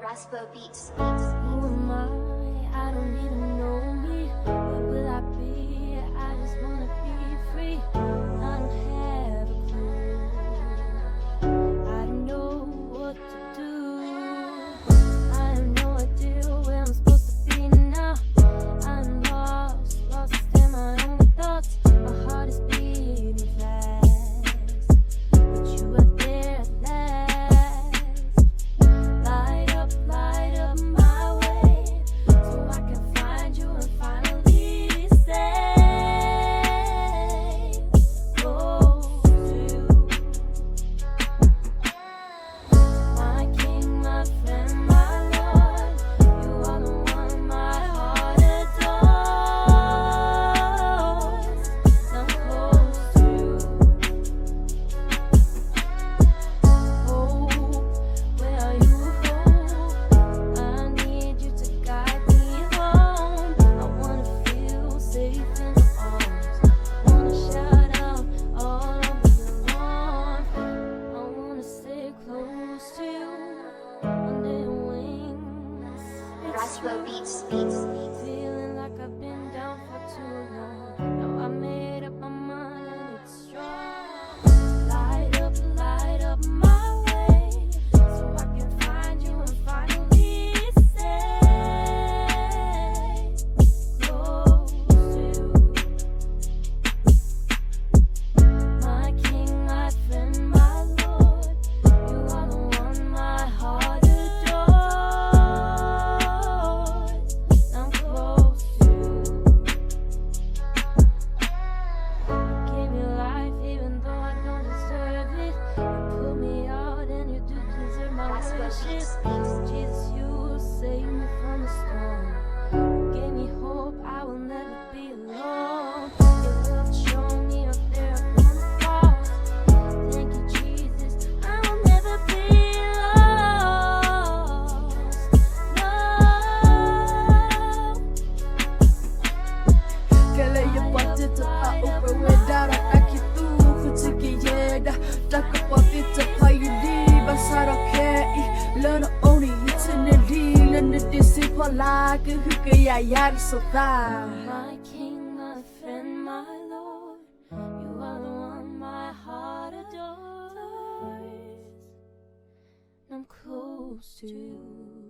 Raspo Beats. Who am I don't even know me. Where will I be? I just wanna be free. I don't have a clue. I don't know what to do. I have no idea where I'm supposed to be now. I'm lost in my own thoughts. My heart is beating fast, but you are there at last. Light up my way, so I can find you and finally say, close to you. My king, my friend, my Lord, you are the one my heart adores. I'm close to you. Hope, where are you, hope? I need you to guide me home. I wanna feel safe in your arms. Wanna shout out all over your lawn. I wanna stay close to you under your wings. It's Raspo Beats. feeling like I've been down for too long. Now I made up my mind and it's strong. Light up my way, so I can find you and finally say, close to you. My king, my friend, my Lord, you are the one my heart adores. I'm close to you. You gave me life even though I don't deserve it. You put me out and you do deserve my wishes. Jesus, you saved me from the storm. You gave me hope, I will never be alone. Your love showed me up there upon the cross. Thank you, Jesus, I will never be lost. No. Kele ye pati te pa upe we dara aki tu kutiki yeda Daka pati te pa yudi basara kei Lana oni itineli Lana disi pa laki huke ya yari sota My king, my friend, my Lord, you are the one my heart adores. I'm close to you.